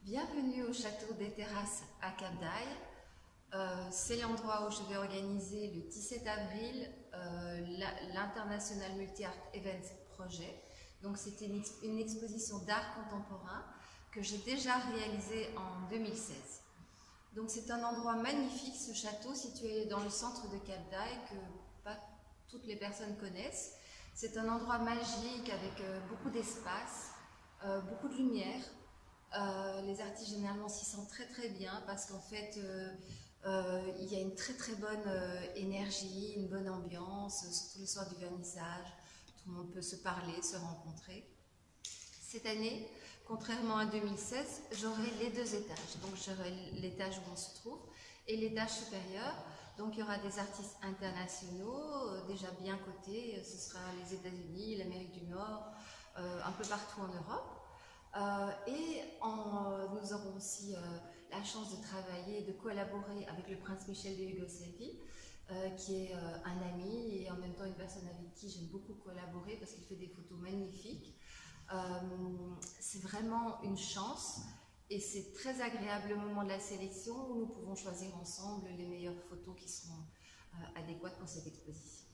Bienvenue au château des Terrasses à Cap d'Aille. C'est l'endroit où je vais organiser le 17 avril l'International Multi-Art Events Project. Donc c'était une exposition d'art contemporain que j'ai déjà réalisée en 2016. Donc c'est un endroit magnifique, ce château situé dans le centre de Cap d'Aille que pas toutes les personnes connaissent. C'est un endroit magique avec beaucoup d'espace, beaucoup de lumière. Les artistes généralement s'y sentent très bien parce qu'en fait il y a une très bonne énergie, une bonne ambiance, surtout le soir du vernissage, tout le monde peut se parler, se rencontrer. Cette année, contrairement à 2016, j'aurai les deux étages. Donc j'aurai l'étage où on se trouve et l'étage supérieur. Donc il y aura des artistes internationaux déjà bien cotés. Ce sera les États-Unis, l'Amérique du Nord, un peu partout en Europe. Nous aurons aussi la chance de travailler et de collaborer avec le prince Michel de Yougoslavie, qui est un ami et en même temps une personne avec qui j'aime beaucoup collaborer parce qu'il fait des photos magnifiques. C'est vraiment une chance et c'est très agréable le moment de la sélection où nous pouvons choisir ensemble les meilleures photos qui seront adéquates pour cette exposition.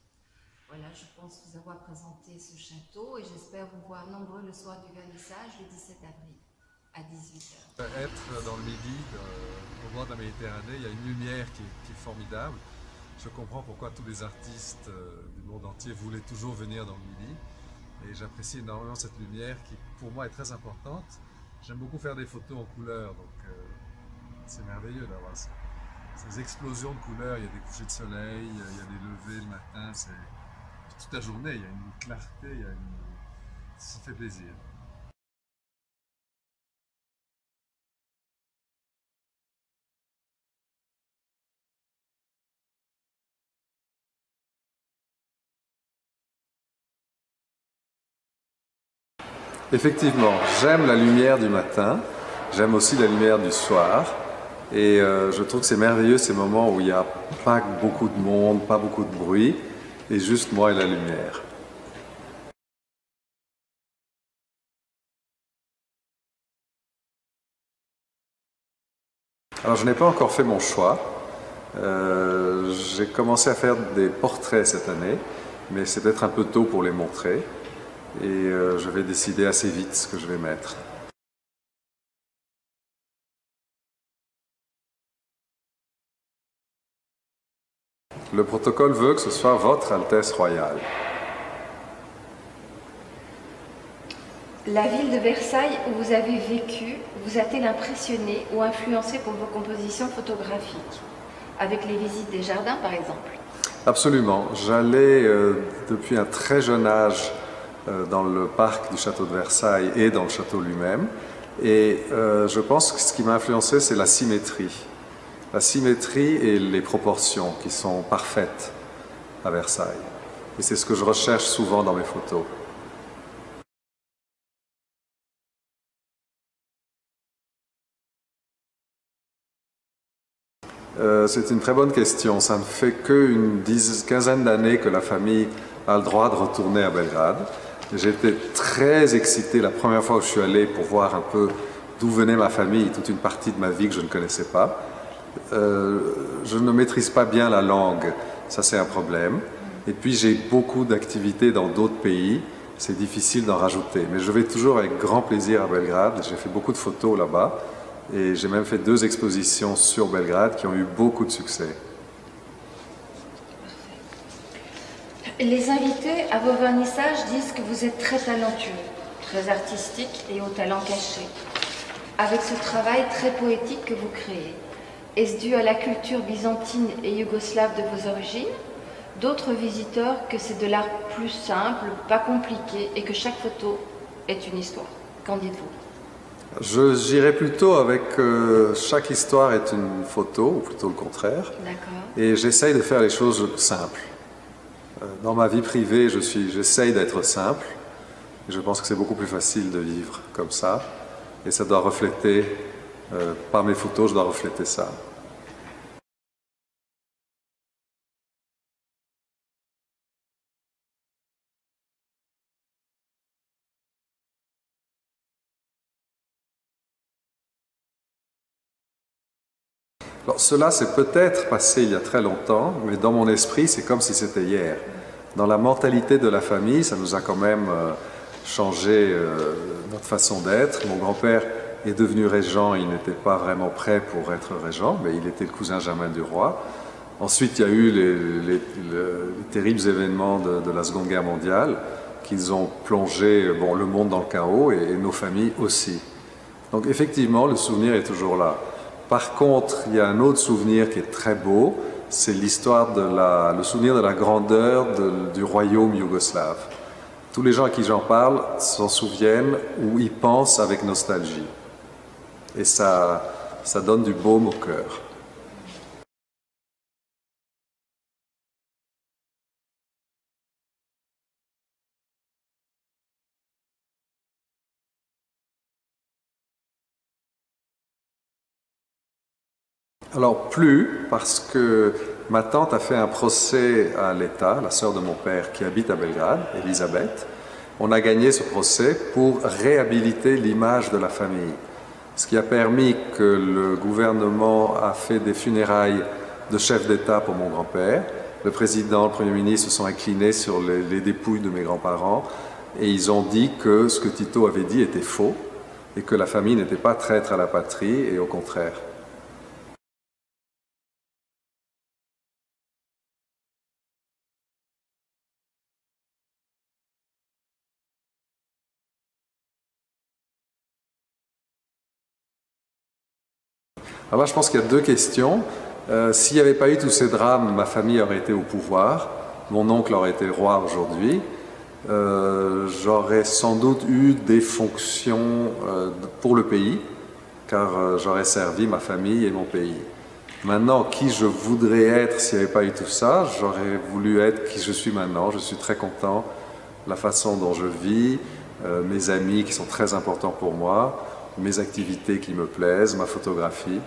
Voilà, je pense vous avoir présenté ce château et j'espère vous voir nombreux le soir du vernissage le 17 avril à 18h. Être dans le Midi, au bord de la Méditerranée, il y a une lumière qui est formidable. Je comprends pourquoi tous les artistes du monde entier voulaient toujours venir dans le Midi. Et j'apprécie énormément cette lumière qui, pour moi, est très importante. J'aime beaucoup faire des photos en couleur, donc c'est merveilleux d'avoir ces explosions de couleurs. Il y a des couchers de soleil, il y a des levées le matin. Toute la journée, il y a une clarté, ça fait plaisir. Effectivement, j'aime la lumière du matin, j'aime aussi la lumière du soir, et je trouve que c'est merveilleux ces moments où il n'y a pas beaucoup de monde, pas beaucoup de bruit, et juste moi et la lumière. Alors je n'ai pas encore fait mon choix. J'ai commencé à faire des portraits cette année, mais c'est peut-être un peu tôt pour les montrer, et je vais décider assez vite ce que je vais mettre. Le protocole veut que ce soit Votre Altesse Royale. La ville de Versailles où vous avez vécu vous a-t-elle impressionné ou influencé pour vos compositions photographiques, avec les visites des jardins par exemple? Absolument. J'allais depuis un très jeune âge dans le parc du château de Versailles et dans le château lui-même. Et je pense que ce qui m'a influencé, c'est la symétrie. La symétrie et les proportions qui sont parfaites à Versailles. Et c'est ce que je recherche souvent dans mes photos. C'est une très bonne question. Ça ne fait qu'une quinzaine d'années que la famille a le droit de retourner à Belgrade. J'étais très excité la première fois où je suis allé pour voir un peu d'où venait ma famille, toute une partie de ma vie que je ne connaissais pas. Je ne maîtrise pas bien la langue, ça c'est un problème. Et puis j'ai beaucoup d'activités dans d'autres pays, c'est difficile d'en rajouter. Mais je vais toujours avec grand plaisir à Belgrade, j'ai fait beaucoup de photos là-bas. Et j'ai même fait 2 expositions sur Belgrade qui ont eu beaucoup de succès. Les invités à vos vernissages disent que vous êtes très talentueux, très artistique et au talent caché, avec ce travail très poétique que vous créez. Est-ce dû à la culture byzantine et yougoslave de vos origines? D'autres visiteurs que c'est de l'art plus simple, pas compliqué et que chaque photo est une histoire. Qu'en dites-vous? J'irais plutôt avec chaque histoire est une photo, ou plutôt le contraire. D'accord. Et j'essaye de faire les choses simples. Dans ma vie privée, j'essaye d'être simple. Et je pense que c'est beaucoup plus facile de vivre comme ça. Et ça doit refléter, par mes photos, je dois refléter ça. Alors, cela s'est peut-être passé il y a très longtemps, mais dans mon esprit, c'est comme si c'était hier. Dans la mentalité de la famille, ça nous a quand même changé notre façon d'être. Mon grand-père est devenu régent, il n'était pas vraiment prêt pour être régent, mais il était le cousin germain du roi. Ensuite, il y a eu les terribles événements de la Seconde Guerre mondiale qui ont plongé le monde dans le chaos et nos familles aussi. Donc effectivement, le souvenir est toujours là. Par contre, il y a un autre souvenir qui est très beau, c'est l'histoire le souvenir de la grandeur du royaume yougoslave. Tous les gens à qui j'en parle s'en souviennent ou y pensent avec nostalgie. Et ça donne du baume au cœur. Alors plus, parce que ma tante a fait un procès à l'État, la sœur de mon père qui habite à Belgrade, Elisabeth. On a gagné ce procès pour réhabiliter l'image de la famille, ce qui a permis que le gouvernement a fait des funérailles de chef d'État pour mon grand-père. Le président, le Premier ministre se sont inclinés sur les dépouilles de mes grands-parents et ils ont dit que ce que Tito avait dit était faux et que la famille n'était pas traître à la patrie et au contraire. Alors là, je pense qu'il y a deux questions. S'il n'y avait pas eu tous ces drames, ma famille aurait été au pouvoir, mon oncle aurait été roi aujourd'hui. J'aurais sans doute eu des fonctions pour le pays, car j'aurais servi ma famille et mon pays. Maintenant, qui je voudrais être s'il n'y avait pas eu tout ça, j'aurais voulu être qui je suis maintenant. Je suis très content de la façon dont je vis, mes amis qui sont très importants pour moi, mes activités qui me plaisent, ma photographie.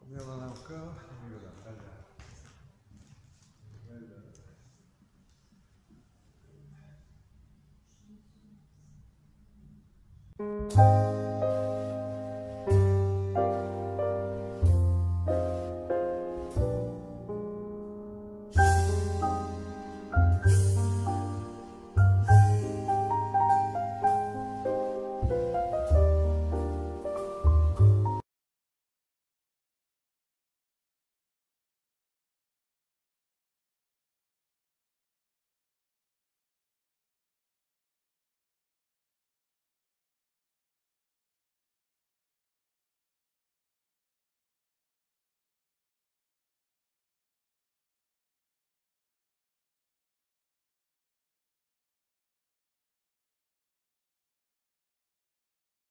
Mais on en a encore. Et voilà.